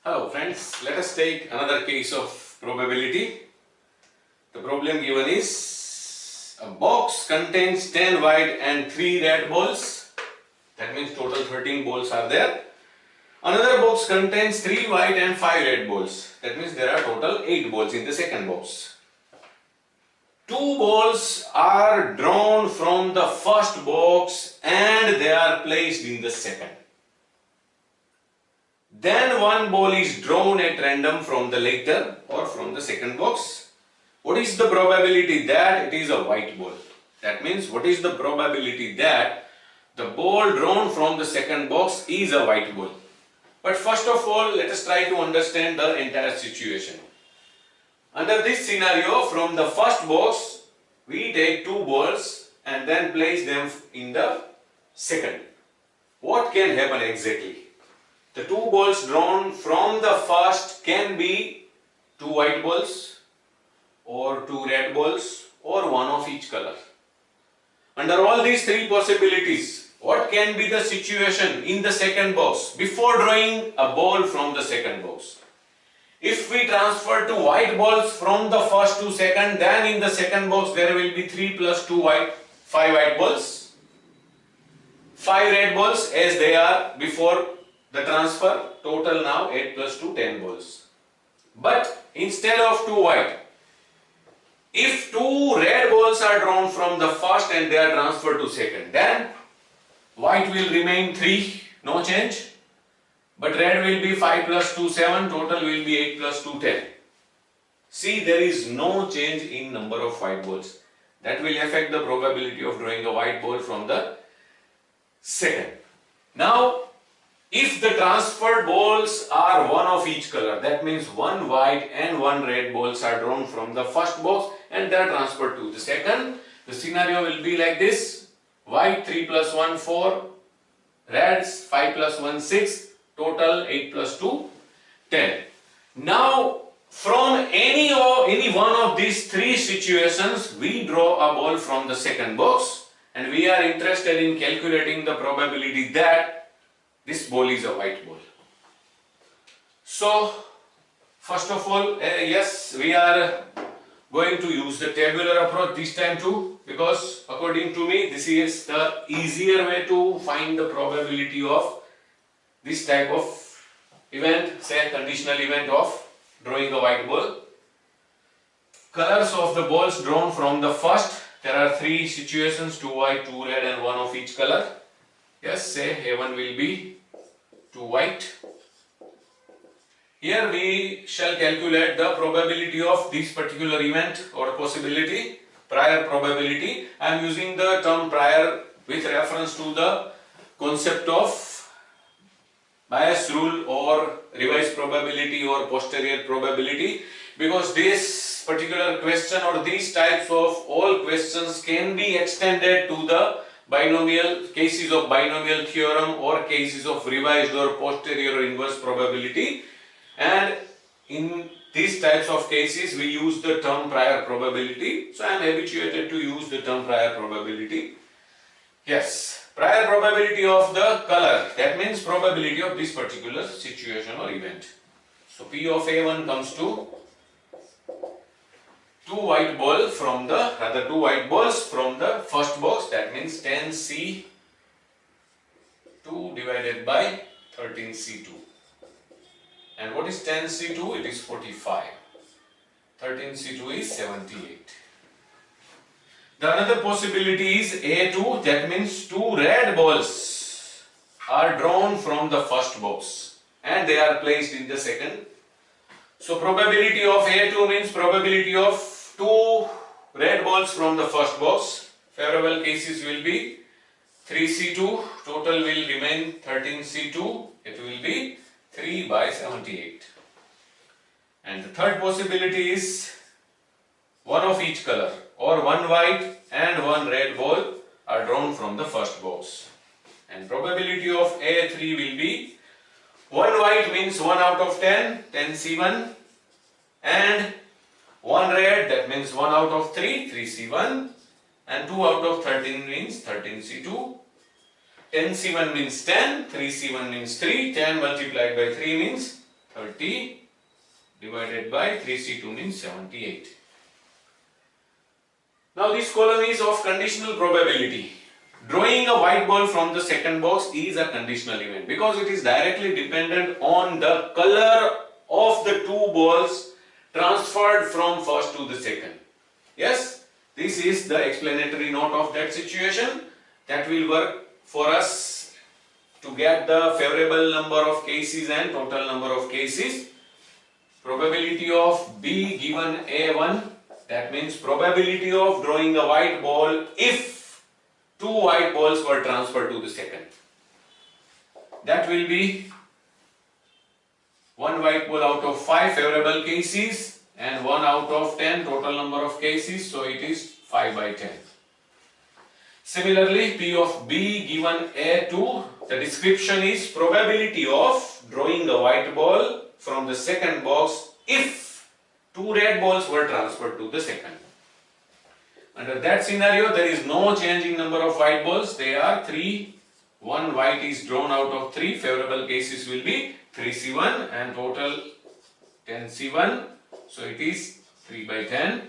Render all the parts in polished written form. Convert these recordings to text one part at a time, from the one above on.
Hello friends, let us take another case of probability. The problem given is a box contains 10 white and 3 red balls. That means total 13 balls are there. Another box contains 3 white and 5 red balls. That means there are total 8 balls in the second box. 2 balls are drawn from the first box and they are placed in the second. Then one ball is drawn at random from the later or from the second box. What is the probability that it is a white ball? That means what is the probability that the ball drawn from the second box is a white ball? But first of all, let us try to understand the entire situation. Under this scenario, from the first box, we take 2 balls and then place them in the second. What can happen exactly? The 2 balls drawn from the first can be 2 white balls or 2 red balls or one of each color. Under all these 3 possibilities, what can be the situation in the second box before drawing a ball from the second box? If we transfer 2 white balls from the first to second, then in the second box there will be 3 plus 2 white, 5 white balls, 5 red balls as they are before the transfer, total now 8 plus 2, 10 balls. But instead of 2 white, if 2 red balls are drawn from the first and they are transferred to second, then white will remain 3, no change. But red will be 5 plus 2, 7, total will be 8 plus 2, 10. See, there is no change in number of white balls. That will affect the probability of drawing a white ball from the second. Now, if the transferred balls are one of each color, that means 1 white and 1 red balls are drawn from the first box and they are transferred to the second, the scenario will be like this: white 3 plus 1, 4, reds 5 plus 1, 6, total 8 plus 2, 10. Now, from any one of these 3 situations, we draw a ball from the second box and we are interested in calculating the probability that this ball is a white ball. So, first of all, yes, we are going to use the tabular approach this time too, because according to me, this is the easier way to find the probability of this type of event, say conditional event of drawing a white ball. Colors of the balls drawn from the first, there are 3 situations: 2 white, 2 red and 1 of each color. Yes, say A1 will be 2 white. Here we shall calculate the probability of this particular event or possibility, prior probability. I am using the term prior with reference to the concept of Bayes rule or revised probability or posterior probability, because this particular question or these types of all questions can be extended to the binomial cases of binomial theorem or cases of revised or posterior or inverse probability, and in these types of cases we use the term prior probability. So I am habituated to use the term prior probability. Yes, prior probability of the color, that means probability of this particular situation or event. So P of A1 comes to 2 white balls from the first box, that means 10C2 divided by 13C2. And what is 10C2? It is 45. 13C2 is 78. The another possibility is A2, that means 2 red balls are drawn from the first box and they are placed in the second. So probability of A2 means probability of 2 red balls from the first box. Favorable cases will be 3C2, total will remain 13C2, it will be 3 by 78. And the third possibility is 1 of each color, or 1 white and 1 red ball are drawn from the first box. And probability of A3 will be 1 white means 1 out of 10, 10C1, and 1 red, that means 1 out of 3, 3C1, and 2 out of 13 means 13C2. 10C1 means 10, 3C1 means 3, 10 multiplied by 3 means 30 divided by 3C2 means 78. Now this column is of conditional probability. Drawing a white ball from the second box is a conditional event because it is directly dependent on the color of the two balls transferred from first to the second. Yes, this is the explanatory note of that situation that will work for us to get the favorable number of cases and total number of cases. Probability of B given A1, that means probability of drawing a white ball if two white balls were transferred to the second. That will be one white ball out of 5 favorable cases and 1 out of 10 total number of cases, so it is 5 by 10. Similarly, P of B given A2, the description is probability of drawing a white ball from the second box if two red balls were transferred to the second. Under that scenario, there is no change in number of white balls. They are 3. 1 white is drawn out of 3. Favorable cases will be 3C1 and total 10C1. So it is 3 by 10.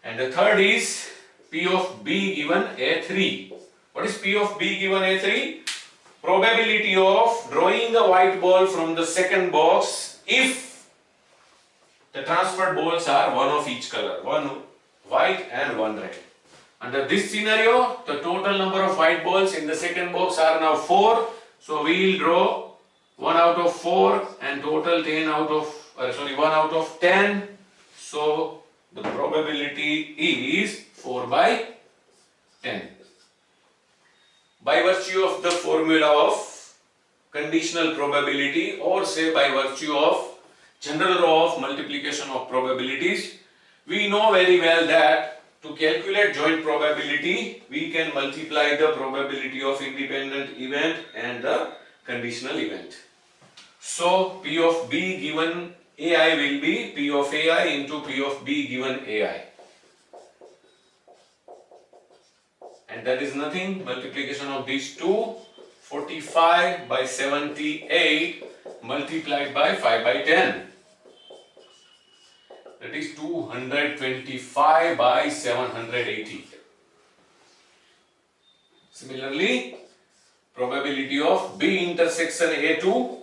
And the third is P of B given A3. What is P of B given A3? Probability of drawing a white ball from the second box if the transferred balls are one of each color. One white and one red. Under this scenario, the total number of white balls in the second box are now 4. So we will draw 1 out of 4 and total 1 out of 10. So the probability is 4 by 10. By virtue of the formula of conditional probability, or say by virtue of general law of multiplication of probabilities, we know very well that to calculate joint probability, we can multiply the probability of independent event and the conditional event. So P of B given AI will be P of AI into P of B given AI. And that is nothing, multiplication of these two, 45 by 78 multiplied by 5 by 10. That is 225 by 780. Similarly, probability of B intersection A2,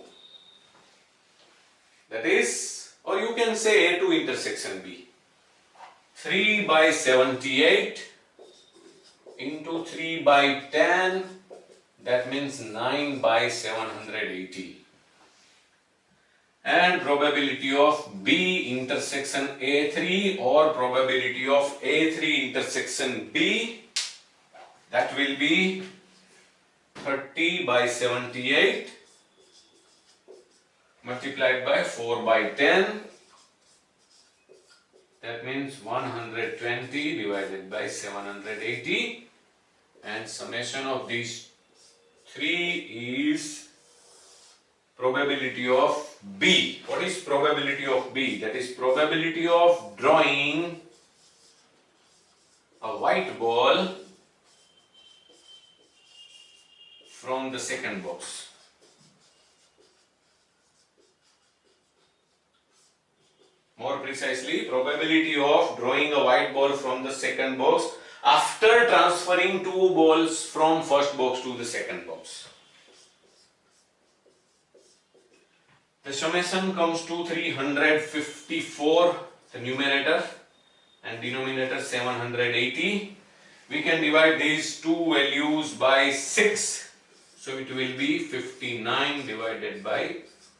that is, or you can say A2 intersection B, 3 by 78 into 3 by 10, that means 9 by 780. And probability of B intersection A3 or probability of A3 intersection B, that will be 30 by 78 multiplied by 4 by 10, that means 120 divided by 780, and summation of these three is probability of B. What is probability of B? That is probability of drawing a white ball from the second box. More precisely, probability of drawing a white ball from the second box after transferring two balls from first box to the second box. The summation comes to 354, the numerator, and denominator 780. We can divide these two values by 6. So it will be 59 divided by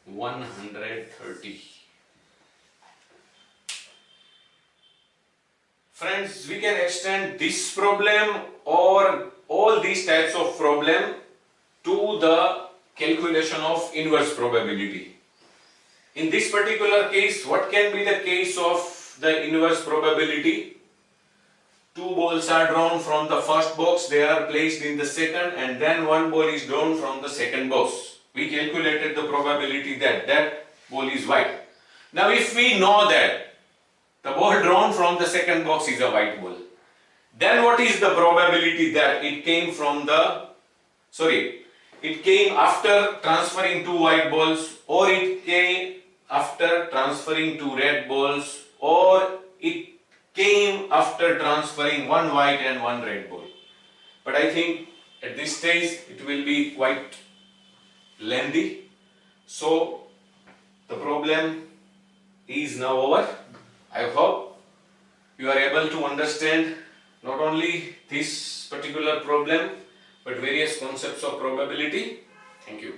130. Friends, we can extend this problem or all these types of problem to the calculation of inverse probability. In this particular case, what can be the case of the inverse probability? Two balls are drawn from the first box, they are placed in the second, and then one ball is drawn from the second box. We calculated the probability that that ball is white. Now if we know that the ball drawn from the second box is a white ball, then what is the probability that it came from the, it came after transferring two white balls, or it came after transferring two red balls, or it came after transferring one white and one red ball. But I think at this stage it will be quite lengthy. So the problem is now over. I hope you are able to understand not only this particular problem but various concepts of probability. Thank you.